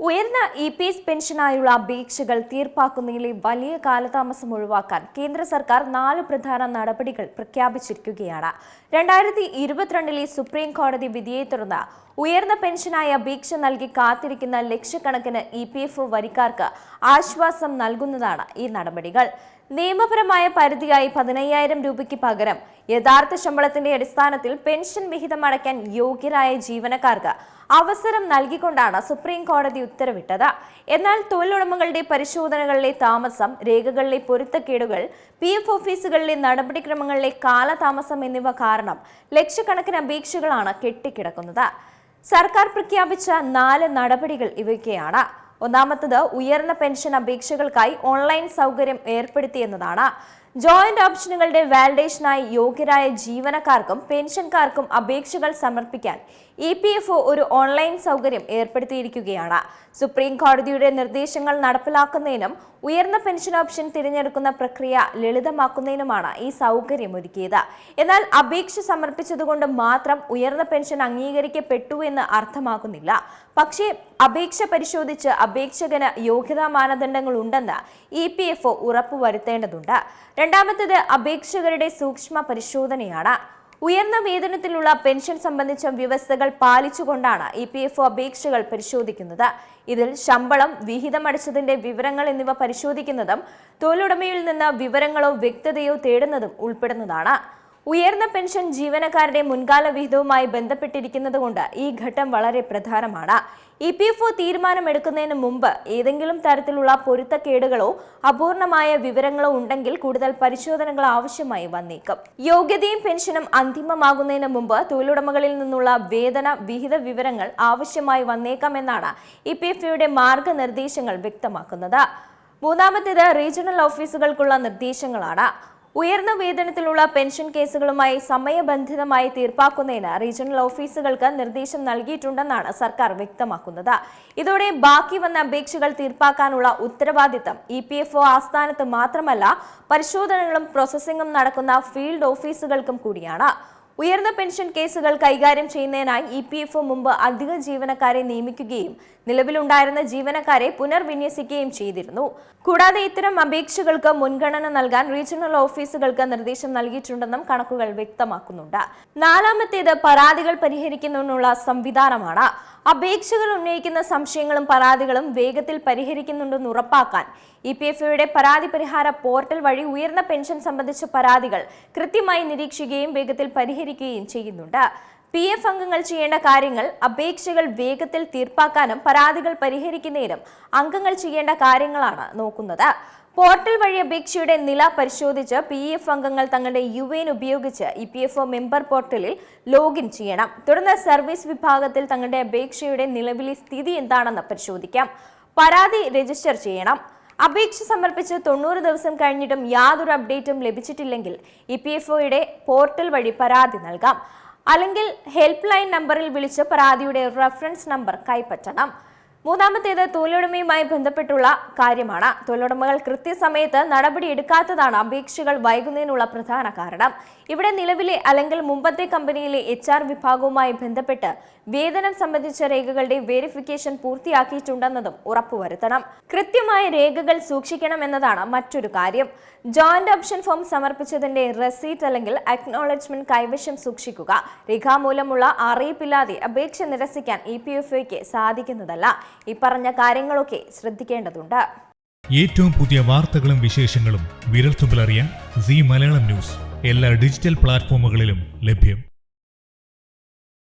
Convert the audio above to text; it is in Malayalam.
ഉയർന്ന EPS പെൻഷനായുള്ള അപേക്ഷകൾ തീർപ്പാക്കുന്നതിലെ വലിയ കാലതാമസം ഒഴിവാക്കാൻ കേന്ദ്ര സർക്കാർ 4 പ്രധാന നടപടികൾ പ്രഖ്യാപിച്ചിരിക്കുകയാണ്. 2022 സുപ്രീം കോടതി വിധിയെ തുടർന്ന് ഉയർന്ന പെൻഷനായി അപേക്ഷ നൽകി കാത്തിരിക്കുന്ന ലക്ഷക്കണക്കിന് EPFO വരിക്കാർക്ക് ആശ്വാസം നൽകുന്നതാണ് ഈ നടപടികൾ. നിയമപരമായ പരിധിയായി 15,000 രൂപയ്ക്ക് പകരം യഥാർത്ഥ ശമ്പളത്തിന്റെ അടിസ്ഥാനത്തിൽ പെൻഷൻ വിഹിതം അടയ്ക്കാൻ യോഗ്യരായ ജീവനക്കാർക്ക് അവസരം നൽകിക്കൊണ്ടാണ് സുപ്രീം കോടതി ഉത്തരവിട്ടത്. എന്നാൽ തൊഴിലുടമകളുടെ പരിശോധനകളിലെ താമസം, രേഖകളിലെ പൊരുത്തക്കേടുകൾ, PF ഓഫീസുകളിലെ നടപടിക്രമങ്ങളിലെ കാലതാമസം എന്നിവ കാരണം ലക്ഷക്കണക്കിന് അപേക്ഷകളാണ് കെട്ടിക്കിടക്കുന്നത്. സർക്കാർ പ്രഖ്യാപിച്ച 4 നടപടികൾ ഇവയൊക്കെയാണ്. ഒന്നാമത്തത് ഉയർന്ന പെൻഷൻ അപേക്ഷകൾക്കായി ഓൺലൈൻ സൗകര്യം ഏർപ്പെടുത്തിയെന്നതാണ്. ജോയിന്റ് ഓപ്ഷനുകളുടെ വാലിഡേഷനായി യോഗ്യരായ ജീവനക്കാർക്കും പെൻഷൻകാർക്കും അപേക്ഷകൾ സമർപ്പിക്കാൻ EPFO ഒരു ഓൺലൈൻ സൗകര്യം ഏർപ്പെടുത്തിയിരിക്കുകയാണ്. സുപ്രീം കോടതിയുടെ നിർദ്ദേശങ്ങൾ നടപ്പിലാക്കുന്നതിനും ഉയർന്ന പെൻഷൻ ഓപ്ഷൻ തിരഞ്ഞെടുക്കുന്ന പ്രക്രിയ ലളിതമാക്കുന്നതിനുമാണ് ഈ സൗകര്യം ഒരുക്കിയത്. എന്നാൽ അപേക്ഷ സമർപ്പിച്ചതുകൊണ്ട് മാത്രം ഉയർന്ന പെൻഷൻ അംഗീകരിക്കപ്പെട്ടു എന്ന് അർത്ഥമാക്കുന്നില്ല. പക്ഷേ അപേക്ഷ പരിശോധിച്ച് അപേക്ഷകന് യോഗ്യതാ മാനദണ്ഡങ്ങൾ ഉണ്ടെന്ന് EPFO ഉറപ്പുവരുത്തേണ്ടതുണ്ട്. രണ്ടാമത്തേത് അപേക്ഷകരുടെ സൂക്ഷ്മ പരിശോധനയാണ്. ഉയർന്ന വേതനത്തിലുള്ള പെൻഷൻ സംബന്ധിച്ച വ്യവസ്ഥകൾ പാലിച്ചുകൊണ്ടാണ് EPFO അപേക്ഷകൾ പരിശോധിക്കുന്നത്. ഇതിൽ ശമ്പളം, വിഹിതമടച്ചതിന്റെ വിവരങ്ങൾ എന്നിവ പരിശോധിക്കുന്നതും തൊഴിലുടമയിൽ നിന്ന് വിവരങ്ങളോ വ്യക്തതയോ തേടുന്നതും ഉൾപ്പെടുന്നതാണ്. ഉയർന്ന പെൻഷൻ ജീവനക്കാരുടെ മുൻകാല വിഹിതവുമായി ബന്ധപ്പെട്ടിരിക്കുന്നതുകൊണ്ട് ഈ ഘട്ടം വളരെ പ്രധാനമാണ്. EPFO തീരുമാനമെടുക്കുന്നതിന് മുമ്പ് ഏതെങ്കിലും തരത്തിലുള്ള പൊരുത്തക്കേടുകളോ അപൂർണമായ വിവരങ്ങളോ ഉണ്ടെങ്കിൽ കൂടുതൽ പരിശോധനകൾ ആവശ്യമായി വന്നേക്കും. യോഗ്യതയും പെൻഷനും അന്തിമമാകുന്നതിന് മുമ്പ് തൊഴിലുടമകളിൽ നിന്നുള്ള വേതന വിഹിത വിവരങ്ങൾ ആവശ്യമായി വന്നേക്കാമെന്നാണ് EPFOയുടെ മാർഗനിർദ്ദേശങ്ങൾ വ്യക്തമാക്കുന്നത്. മൂന്നാമത്തേത് റീജിയണൽ ഓഫീസുകൾക്കുള്ള നിർദ്ദേശങ്ങളാണ്. ഉയർന്ന വേതനത്തിലുള്ള പെൻഷൻ കേസുകളുമായി സമയബന്ധിതമായി തീർപ്പാക്കുന്നതിന് റീജിയണൽ ഓഫീസുകൾക്ക് നിർദ്ദേശം നൽകിയിട്ടുണ്ടെന്നാണ് സർക്കാർ വ്യക്തമാക്കുന്നത്. ഇതോടെ ബാക്കി വന്ന അപേക്ഷകൾ തീർപ്പാക്കാനുള്ള ഉത്തരവാദിത്തം EPFO ആസ്ഥാനത്ത് മാത്രമല്ല, പരിശോധനകളും പ്രോസസ്സിംഗും നടക്കുന്ന ഫീൽഡ് ഓഫീസുകൾക്കും കൂടിയാണ്. ഉയർന്ന പെൻഷൻ കേസുകൾ കൈകാര്യം ചെയ്യുന്നതിനായി EPFO മുമ്പ് അധിക ജീവനക്കാരെ നിയമിക്കുകയും നിലവിലുണ്ടായിരുന്ന ജീവനക്കാരെ പുനർവിന്യസിക്കുകയും ചെയ്തിരുന്നു. കൂടാതെ ഇത്തരം അപേക്ഷകൾക്ക് മുൻഗണന നൽകാൻ റീജിയണൽ ഓഫീസുകൾക്ക് നിർദ്ദേശം നൽകിയിട്ടുണ്ടെന്നും കണക്കുകൾ വ്യക്തമാക്കുന്നുണ്ട്. നാലാമത്തേത് പരാതികൾ പരിഹരിക്കുന്നതിനുള്ള സംവിധാനമാണ്. അപേക്ഷകൾ ഉന്നയിക്കുന്ന സംശയങ്ങളും പരാതികളും വേഗത്തിൽ പരിഹരിക്കുന്നുണ്ടെന്ന് ഉറപ്പാക്കാൻ EPFOയുടെ പരാതി പരിഹാര പോർട്ടൽ വഴി ഉയർന്ന പെൻഷൻ സംബന്ധിച്ച പരാതികൾ കൃത്യമായി നിരീക്ഷിക്കുകയും വേഗത്തിൽ പരിഹരിക്കുകയും ചെയ്യുന്നുണ്ട്. PF അംഗങ്ങൾ ചെയ്യേണ്ട കാര്യങ്ങൾ അപേക്ഷകൾ വേഗത്തിൽ തീർപ്പാക്കാനും പരാതികൾ പരിഹരിക്കുന്നതിനും അംഗങ്ങൾ ചെയ്യേണ്ട കാര്യങ്ങളാണ് നോക്കുന്നത്. പോർട്ടൽ വഴി അപേക്ഷയുടെ നില പരിശോധിച്ച് PF അംഗങ്ങൾ തങ്ങളുടെ UAN ഉപയോഗിച്ച് EPFO മെമ്പർ പോർട്ടലിൽ ലോഗിൻ ചെയ്യണം. തുടർന്ന് സർവീസ് വിഭാഗത്തിൽ തങ്ങളുടെ അപേക്ഷയുടെ നിലവിലെ സ്ഥിതി എന്താണെന്ന് പരിശോധിക്കാം. പരാതി രജിസ്റ്റർ ചെയ്യണം. അപേക്ഷ സമർപ്പിച്ച് 90 ദിവസം കഴിഞ്ഞിട്ടും യാതൊരു അപ്ഡേറ്റും ലഭിച്ചിട്ടില്ലെങ്കിൽ EPFOയുടെ പോർട്ടൽ വഴി പരാതി നൽകാം. അല്ലെങ്കിൽ ഹെൽപ്പ് ലൈൻ നമ്പറിൽ വിളിച്ച് പരാതിയുടെ റഫറൻസ് നമ്പർ കൈപ്പറ്റണം. മൂന്നാമത്തേത് തൊഴിലുടമയുമായി ബന്ധപ്പെട്ടുള്ള കാര്യമാണ്. തൊഴിലുടമകൾ കൃത്യസമയത്ത് നടപടി എടുക്കാത്തതാണ് അപേക്ഷകൾ വൈകുന്നതിനുള്ള പ്രധാന കാരണം. ഇവിടെ നിലവിലെ അല്ലെങ്കിൽ മുമ്പത്തെ കമ്പനിയിലെ HR വിഭാഗവുമായി ബന്ധപ്പെട്ട് വേതനം സംബന്ധിച്ച രേഖകളുടെ വെരിഫിക്കേഷൻ പൂർത്തിയാക്കിയിട്ടുണ്ടെന്നതും ഉറപ്പുവരുത്തണം. കൃത്യമായ രേഖകൾ സൂക്ഷിക്കണം എന്നതാണ് മറ്റൊരു കാര്യം. ജോയിന്റ് ഓപ്ഷൻ ഫോം സമർപ്പിച്ചതിന്റെ റെസീറ്റ് അല്ലെങ്കിൽ അക്നോളജ്മെന്റ് കൈവശം സൂക്ഷിക്കുക. രേഖാമൂലമുള്ള അറിയിപ്പില്ലാതെ അപേക്ഷ നിരസിക്കാൻ EPFOയ്ക്ക് സാധിക്കുന്നതല്ല. ഈ പറഞ്ഞ കാര്യങ്ങളൊക്കെ ശ്രദ്ധിക്കേണ്ടതുണ്ട്. ഏറ്റവും പുതിയ വാർത്തകളും വിശേഷങ്ങളും വിരൽത്തുമ്പിലറിയാൻ സീ മലയാളം ന്യൂസ് എല്ലാ ഡിജിറ്റൽ പ്ലാറ്റ്ഫോമുകളിലും ലഭ്യം.